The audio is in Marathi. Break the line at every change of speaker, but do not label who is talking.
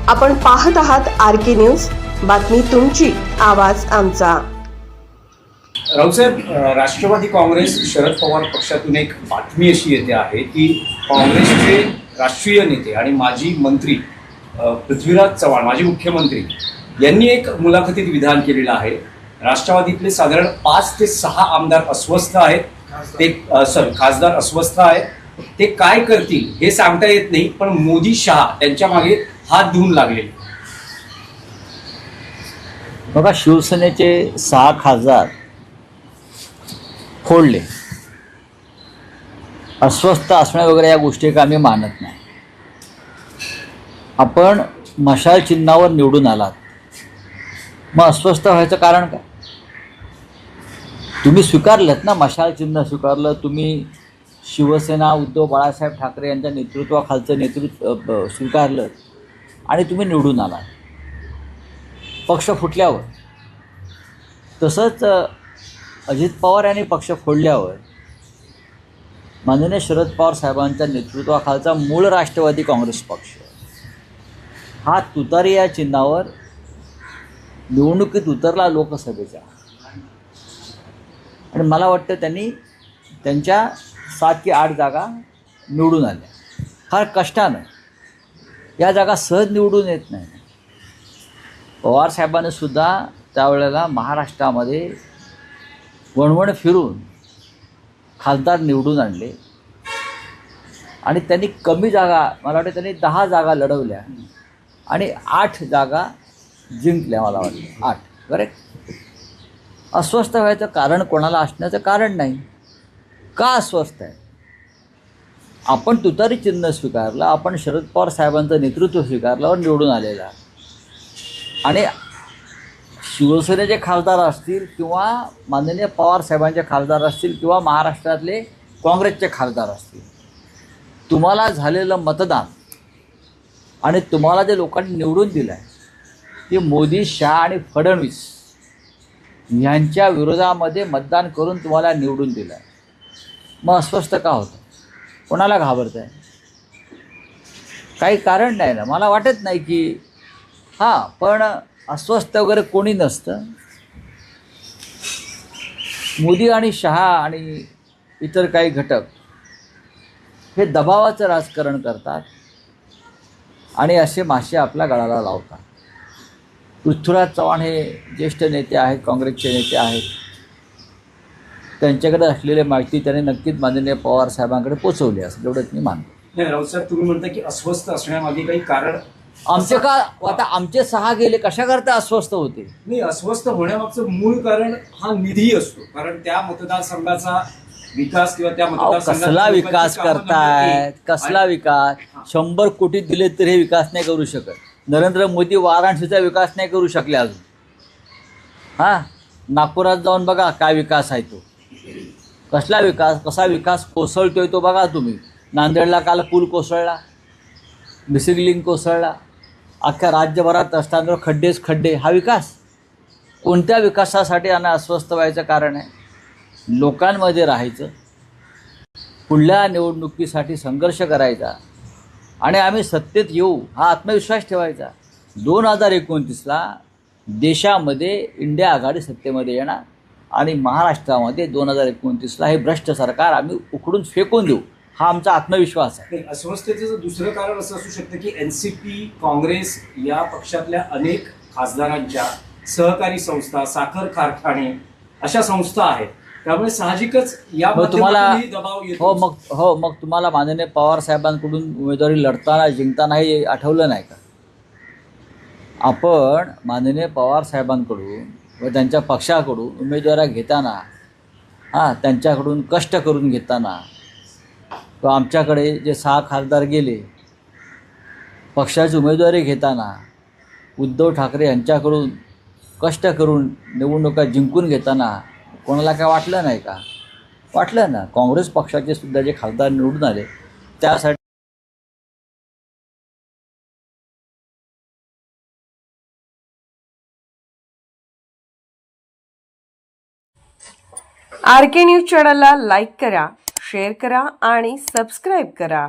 आपण पाहत आहात RK न्यूज, बातमी तुमची, आवाज आमचा।
राऊसाहेब, राष्ट्रवादी काँग्रेस शरद पवार पक्षातून एक बातमी अशी येते आहे की काँग्रेसचे राष्ट्रीय नेते आणि माजी मंत्री पृथ्वीराज चव्हाण, माजी मुख्यमंत्री, यांनी एक मुलाखतीत विधान केलेलं आहे। राष्ट्रवादीतले साधारण 5 ते 6 आमदार अस्वस्थ आहेत, ते खासदार अस्वस्थ आहेत, ते काय करतील हे सांगता येत नाही, पण मोदी शहा त्यांच्या मागे हात धुवून लागले।
बघा, शिवसेनेचे 6 खासदार फोडले, अस्वस्थ असणे वगैरे या गोष्टी का आम्ही मानत नाही। आपण मशाल चिन्हावर निवडून आलात, मग अस्वस्थ व्हायचं कारण काय? तुम्ही स्वीकारलत ना, मशाल चिन्ह स्वीकारलं तुम्ही, शिवसेना उद्धव बाळासाहेब ठाकरे यांच्या नेतृत्वाखालचं नेतृत्व स्वीकारलं आणि तुम्ही निवडून आला पक्ष फुटल्यावर। तसंच अजित पवार यांनी पक्ष फोडल्यावर माननीय शरद पवार साहेबांच्या नेतृत्वाखालचा मूळ राष्ट्रवादी काँग्रेस पक्ष हा तुतारी या चिन्हावर निवडणुकीत उतरला लोकसभेच्या, आणि मला वाटतं त्यांनी त्यांच्या 7 की 8 जागा निवडून आल्या, फार कष्टानं। या जागा सहज निवडून येत नाही। पवार साहेबांनी सुद्धा त्यावेळेला महाराष्ट्रामध्ये वणवण फिरून खासदार निवडून आणले, आणि त्यांनी कमी जागा, मला वाटतं त्यांनी 10 जागा लढवल्या आणि 8 जागा जिंकल्या, मला वाटतं 8, करेक्ट। अस्वस्थ व्हायचं कारण कोणाला असण्याचं कारण नाही। का अस्वस्थ आहे? आपण तुतारी चिन्ह स्वीकारलं, आपण शरद पवार साहेबांचं नेतृत्व स्वीकारल्यावर निवडून आलेला, आणि शिवसेनेचे खासदार असतील किंवा माननीय पवार साहेबांचे खासदार असतील किंवा महाराष्ट्रातले काँग्रेसचे खासदार असतील, तुम्हाला झालेलं मतदान आणि तुम्हाला जे लोकांनी निवडून दिलं आहे ते मोदी, शहा आणि फडणवीस यांच्या विरोधामध्ये मतदान करून तुम्हाला निवडून दिलं आहे। मग अस्वस्थ का होतं? कोणाला घाबरत आहे? काही कारण नाही ना, मला वाटत नाही की पण अस्वस्थ वगैरे कोणी नसतं। मोदी आणि शहा आणि इतर काही घटक हे दबावाचं राजकारण करतात आणि असे मासे आपल्या गळाला लावतात। पृथ्वीराज चव्हाण हे ज्येष्ठ नेते आहेत, काँग्रेसचे नेते आहेत, त्यांच्याकडे असलेली माहिती त्यांनी नक्कीच माननीय पवार साहेबांकडे पोचवली असेल, एवढंच मी मानतो।
नाही राऊसाहेब, तुम्ही म्हणता की अस्वस्थ असण्यामागे काही कारण
आमचे का आता आमचे 6 गेले, कशा करता अस्वस्थ होते?
नाही, अस्वस्थ होण्यामागचं मूळ कारण हा निधी असतो, कारण त्या मतदारसंघाचा विकास किंवा त्या मतदारसंघात
कसला विकास करतायत, कसला विकास? 100 कोटी दिले तरी हे विकास नाही करू शकत। नरेंद्र मोदी वाराणसीचा विकास नाही करू शकले अजून। नागपुरात जाऊन बघा काय विकास आहे तो, कसला विकास, कसा विकास कोसळतोय तो बघा तुम्ही। नांदेडला काल पूल कोसळला, मिसिंग लिंक कोसळला, अख्ख्या राज्यभरात रस्त्यांवर खड्डेच खड्डे। हा विकास? कोणत्या विकासासाठी यांना अस्वस्थ व्हायचं कारण आहे? लोकांमध्ये राहायचं, पुढल्या निवडणुकीसाठी संघर्ष करायचा आणि आम्ही सत्तेत येऊ हा आत्मविश्वास ठेवायचा। 2029ला देशामध्ये इंडिया आघाडी सत्तेमध्ये येणार आणि महाराष्ट्रामध्ये 2029ला हे भ्रष्ट सरकार आम्ही उखडून फेकून देऊ, हा आमचा आत्मविश्वास आहे।
अस्वस्थतेचं दुसरं कारण असं असू शकतं की NCP, काँग्रेस या पक्षातल्या अनेक खासदारांच्या सहकारी संस्था, साखर कारखाने अशा संस्था आहेत, त्यामुळे साहजिकच या दबाव येतो।
मग तुम्हाला माननीय पवार साहेबांकडून उमेदवारी लढताना जिंकताना हे आठवलं नाही का? आपण माननीय पवार साहेबांकडून व त्यांच्या पक्षाकडून उमेदवारी घेताना, त्यांच्याकडून कष्ट करून घेताना, तो आमच्याकडे जे 6 खासदार गेले पक्षाची उमेदवारी घेताना, उद्धव ठाकरे यांच्याकडून कष्ट करून निवडणुका जिंकून घेताना कोणाला काय वाटलं नाही का? वाटलं ना। काँग्रेस पक्षाचे सुद्धा जे खासदार निवडून आले त्यासाठी
RK न्यूज चॅनलला लाईक करा, शेअर करा आणि सबस्क्राईब करा।